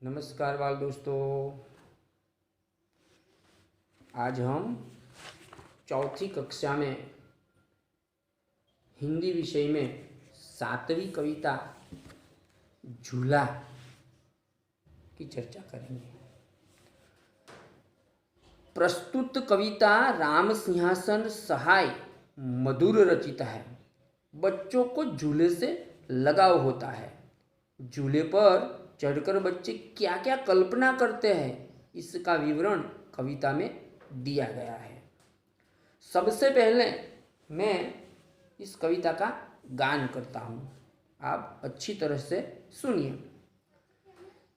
नमस्कार बाल दोस्तों। आज हम चौथी कक्षा में हिंदी विषय में 7वीं कविता झूला की चर्चा करेंगे। प्रस्तुत कविता राम सिंहासन सहाय मधुर रचित है। बच्चों को झूले से लगाव होता है। झूले पर चढ़कर बच्चे क्या क्या कल्पना करते हैं, इसका विवरण कविता में दिया गया है। सबसे पहले मैं इस कविता का गान करता हूँ, आप अच्छी तरह से सुनिए।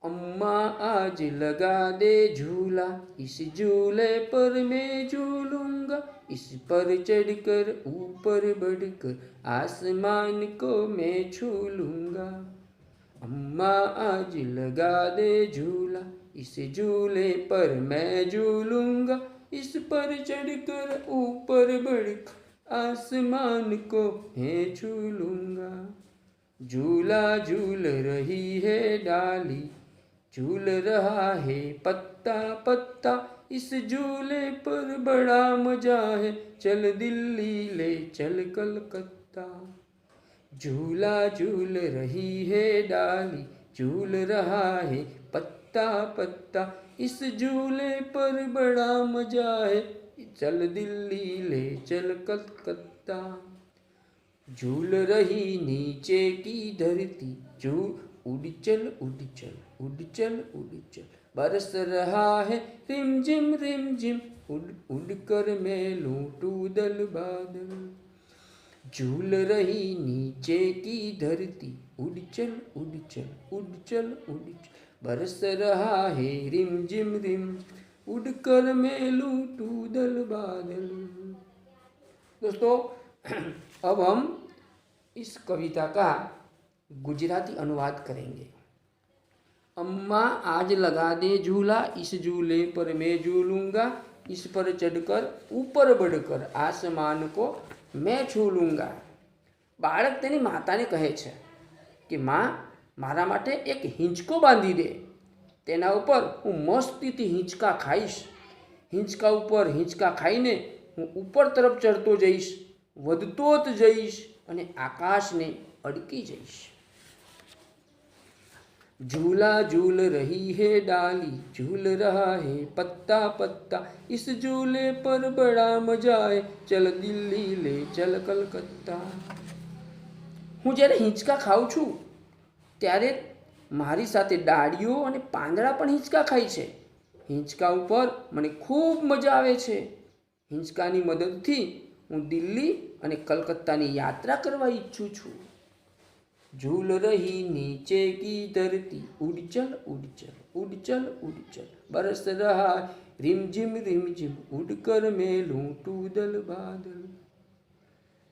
अम्मा आज लगा दे झूला, इस झूले पर मैं झूलूंगा, इस पर चढ़कर ऊपर बढ़कर आसमान को मैं छू लूंगा। अम्मा आज लगा दे झूला, इस झूले पर मैं झूलूंगा, इस पर चढ़कर ऊपर बढ़कर आसमान को मैं छू लूंगा। झूला झूल रही है डाली, झूल रहा है पत्ता पत्ता, इस झूले पर बड़ा मजा है, चल दिल्ली ले चल कलकत्ता। झूला झूल रही है डाली, झूल रहा है पत्ता पत्ता, इस झूले पर बड़ा मजा है, चल दिल्ली ले चल कलकत्ता। झूल रही नीचे की धरती, उड़ चल उड़ चल उड़ चल उड़ चल, बरस रहा है रिमझिम रिमझिम, उड़ उड़ कर मैं लूटूं दल बादल। झूल रही नीचे की धरती, उड़ चल उड़ चल उड़ चल उड़ चल, बरस रहा है रिमझिम रिम, उड़ कर मैं लूटूं दल बादल। दोस्तों, अब हम इस कविता का गुजराती अनुवाद करेंगे। अम्मा आज लगा दे झूला, इस झूले पर मैं झूलूंगा, इस पर चढ़कर ऊपर बढ़कर आसमान को मैं छू લૂંગા। બાળક તેની માતાને કહે છે કે માં, મારા માટે એક હિંચકો બાંધી દે, તેના ઉપર હું મસ્તીથી હિંચકા ખાઈશ, હિંચકા ઉપર હિંચકા ખાઈને હું ઉપર તરફ ચડતો જઈશ, વધતો જ જઈશ અને આકાશને અડકી જઈશ। झूला झूल रही है डाली, झूल रहा है पत्ता पत्ता, इस झूले पर बड़ा मजा है, चल दिल्ली ले चल कलकत्ता। હું જ્યારે હિંચકા ખાઉં છું ત્યારે મારી સાથે ડાળીઓ અને પાંદડા પણ હિંચકા ખાય છે। હિંચકા ઉપર મને ખૂબ મજા આવે છે। હિંચકાની મદદથી હું દિલ્હી અને કલકત્તાની યાત્રા કરવા ઈચ્છું છું। झूल रही नीचे की धरती, उड़ चल उड़ चल उड़ चल उड़ चल, बरस रहा रिमझिम रिमझिम, उड़कर मैं लूटूं दल बादल।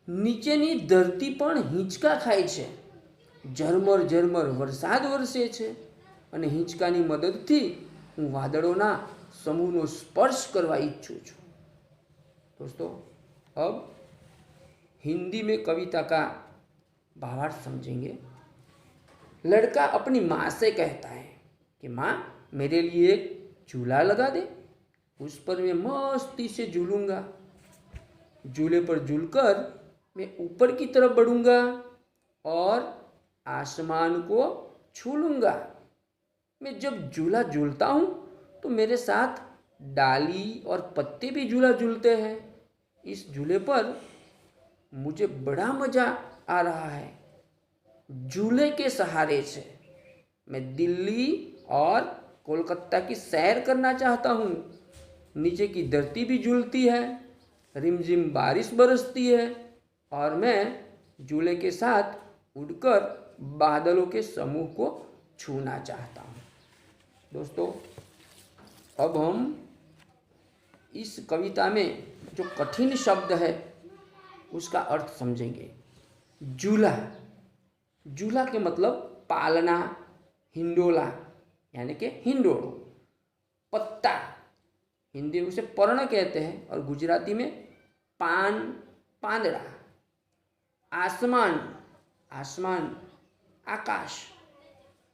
નીચેની ધરતી પણ હિંચકા ખાય છે। ઝરમર ઝરમર વરસાદ વરસે છે અને હિંચકાની મદદથી હું વાદળોના સમૂહનો સ્પર્શ કરવા ઈચ્છું છું। दोस्तों, अब हिंदी में कविता का भावार्थ समझेंगे। लड़का अपनी माँ से कहता है कि माँ, मेरे लिए एक झूला लगा दे, उस पर मैं मस्ती से झूलूंगा। झूले पर झूलकर मैं ऊपर की तरफ बढ़ूंगा और आसमान को छू लूंगा। मैं जब झूला झूलता हूँ तो मेरे साथ डाली और पत्ते भी झूला झूलते हैं। इस झूले पर मुझे बड़ा मजा आ रहा है। झूले के सहारे से मैं दिल्ली और कोलकाता की सैर करना चाहता हूँ। नीचे की धरती भी झूलती है, रिमझिम बारिश बरसती है और मैं झूले के साथ उड़कर बादलों के समूह को छूना चाहता हूँ। दोस्तों, अब हम इस कविता में जो कठिन शब्द है उसका अर्थ समझेंगे। झूला, झूला के मतलब पालना, हिंडोला यानी कि हिंडोलो। पत्ता, हिंदी में उसे पर्ण कहते हैं और गुजराती में पान, પાંદડા। आसमान, आसमान, आकाश।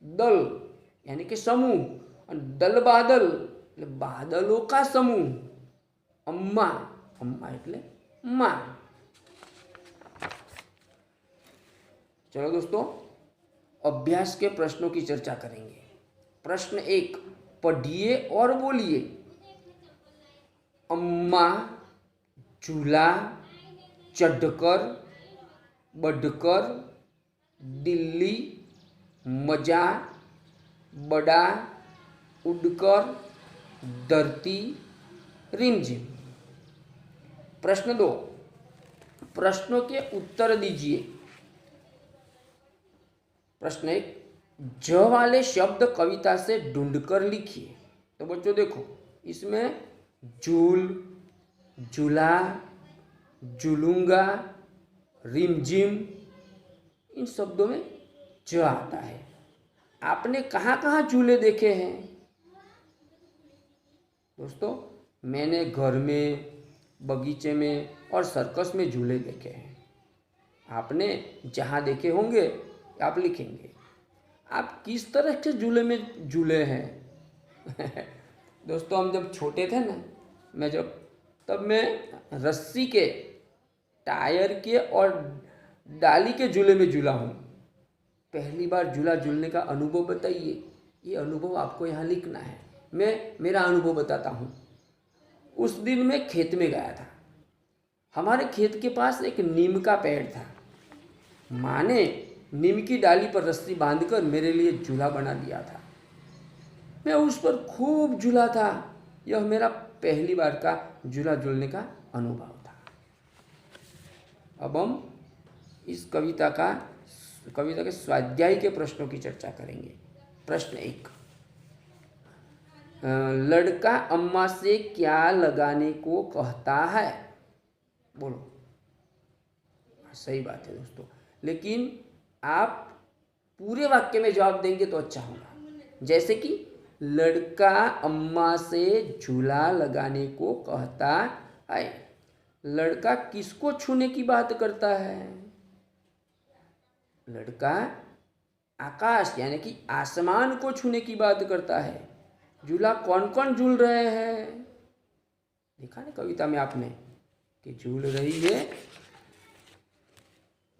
दल, यानी कि समूह, और दल बादल એટલે બાદલો કા સમૂહ, અમ્મા, અમ્મા એટલે માં। चलो दोस्तों, अभ्यास के प्रश्नों की चर्चा करेंगे। प्रश्न 1, पढ़िए और बोलिए। अम्मा झूला चढ़कर बढ़कर दिल्ली मजा बड़ा उड़कर धरती रिमझिम। प्रश्न 2, प्रश्नों के उत्तर दीजिए। प्रश्न 1, ज वाले शब्द कविता से ढूंढकर लिखिए। तो बच्चों देखो, इसमें झूल, झूला, झूलूंगा, रिमझिम, इन शब्दों में ज आता है। आपने कहाँ कहाँ झूले देखे हैं दोस्तों? मैंने घर में, बगीचे में और सर्कस में झूले देखे हैं। आपने जहाँ देखे होंगे आप लिखेंगे। आप किस तरह के झूले में झूले हैं? दोस्तों, हम जब छोटे थे ना, तब मैं रस्सी के, टायर के और डाली के झूले में झूला हूँ। पहली बार झूला झूलने का अनुभव बताइए। ये अनुभव आपको यहाँ लिखना है। मैं मेरा अनुभव बताता हूँ। उस दिन मैं खेत में गया था। हमारे खेत के पास एक नीम का पेड़ था। माँ ने नीम की डाली पर रस्सी बांधकर मेरे लिए झूला बना दिया था। मैं उस पर खूब झूला था। यह मेरा पहली बार का झूला झूलने का अनुभव था। अब हम इस कविता के स्वाध्याय के प्रश्नों की चर्चा करेंगे। प्रश्न 1, लड़का अम्मा से क्या लगाने को कहता है? बोलो। सही बात है दोस्तों, लेकिन आप पूरे वाक्य में जवाब देंगे तो अच्छा होगा। जैसे कि लड़का अम्मा से झूला लगाने को कहता है। लड़का किसको छूने की बात करता है? लड़का आकाश यानी कि आसमान को छूने की बात करता है। झूला कौन कौन झूल रहे हैं? देखा ना कविता में आपने कि झूल रही है,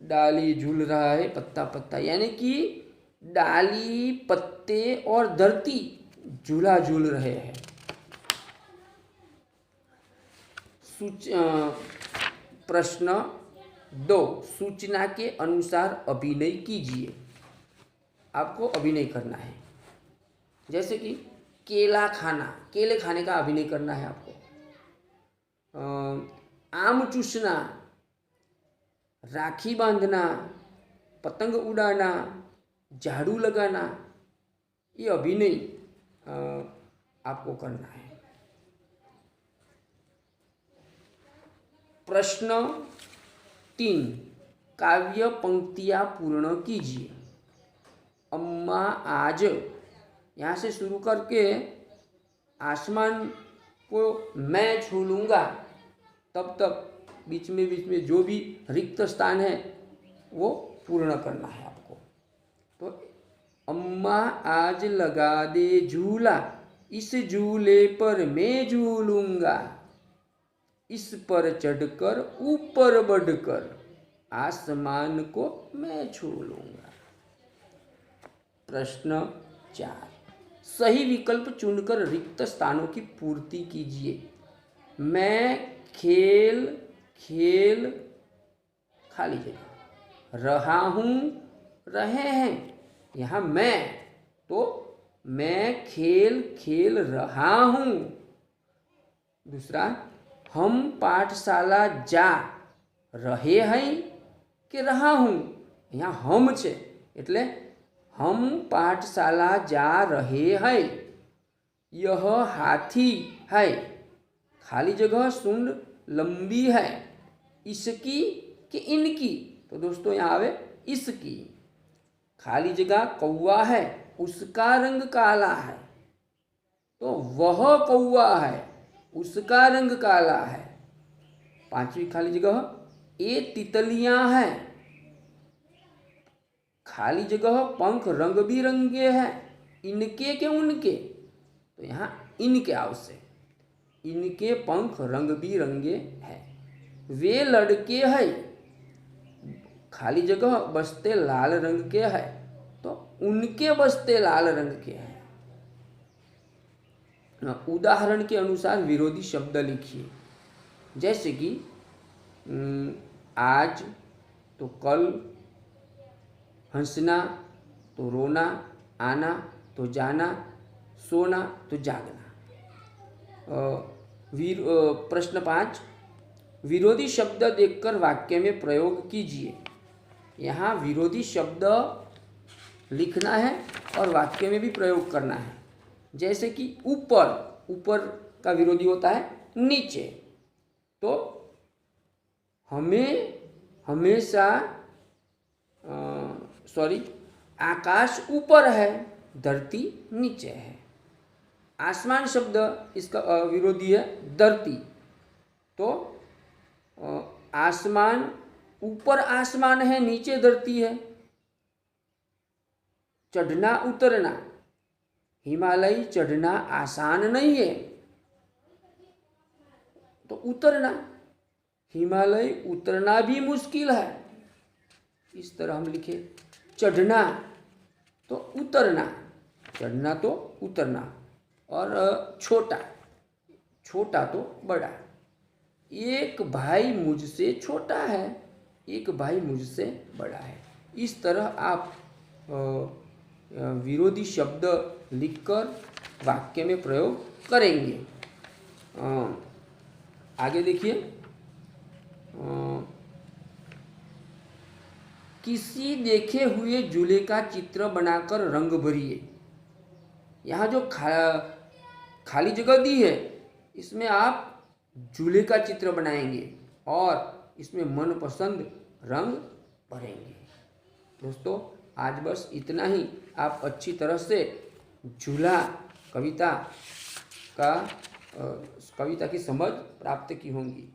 डाली झूल रहा है, पत्ता पत्ता, यानी कि डाली, पत्ते और धरती झूला झूल रहे हैं। प्रश्न 2, सूचना के अनुसार अभिनय कीजिए। आपको अभिनय करना है। जैसे कि केला खाना, केले खाने का अभिनय करना है आपको। आम चूसना, राखी बांधना, पतंग उड़ाना, झाड़ू लगाना, ये अभिनय आपको करना है। प्रश्न 3, काव्य पंक्तियाँ पूर्ण कीजिए। अम्मा आज, यहाँ से शुरू करके आसमान को मैं छू लूँगा, तब तक बीच में जो भी रिक्त स्थान है वो पूर्ण करना है आपको। तो अम्मा आज लगा दे झूला, इस झूले पर मैं झूलूंगा, इस पर चढ़कर ऊपर बढ़कर आसमान को मैं छू लूँगा। प्रश्न 4, सही विकल्प चुनकर रिक्त स्थानों की पूर्ति कीजिए। मैं खेल खाली जगह, रहा हूँ, रहे हैं। यहाँ मैं, तो मैं खेल रहा हूँ। दूसरा, हम पाठशाला जा रहे हैं कि रहा हूँ। यहाँ हम छे એટલે हम पाठशाला जा रहे हैं। यह हाथी है, खाली जगह सूंड लंबी है। इसकी कि इनकी, तो दोस्तों यहाँ आवे इसकी। खाली जगह कौवा है, उसका रंग काला है, तो वह कौवा है, उसका रंग काला है। 5वीं खाली जगह, ये तितलियां हैं, खाली जगह पंख रंग बिरंगे हैं, इनके के उनके, तो यहाँ इनके आवश्यक। इनके पंख रंग बिरंगे हैं। वे लड़के हैं, खाली जगह बस्ते लाल रंग के हैं, तो उनके बस्ते लाल रंग के हैं। उदाहरण के अनुसार विरोधी शब्द लिखिए, जैसे कि आज तो कल, हंसना तो रोना, आना तो जाना, सोना तो जागना। प्रश्न 5, विरोधी शब्द देखकर वाक्य में प्रयोग कीजिए। यहाँ विरोधी शब्द लिखना है और वाक्य में भी प्रयोग करना है। जैसे कि ऊपर, ऊपर का विरोधी होता है नीचे, तो हमें हमेशा आकाश ऊपर है, धरती नीचे है। आसमान शब्द इसका विरोधी है धरती, तो आसमान ऊपर आसमान है, नीचे धरती है। चढ़ना उतरना, हिमालय चढ़ना आसान नहीं है, तो उतरना, हिमालय उतरना भी मुश्किल है। इस तरह हम लिखे। चढ़ना तो उतरना, चढ़ना तो उतरना। और छोटा, छोटा तो बड़ा। एक भाई मुझसे छोटा है, एक भाई मुझसे बड़ा है। इस तरह आप विरोधी शब्द लिखकर वाक्य में प्रयोग करेंगे। आगे देखिए, किसी देखे हुए झूले का चित्र बनाकर रंग भरिए। यहाँ जो खाली जगह दी है, इसमें आप झूले का चित्र बनाएंगे और इसमें मनपसंद रंग भरेंगे। दोस्तों, आज बस इतना ही। आप अच्छी तरह से झूला कविता की समझ प्राप्त की होंगी।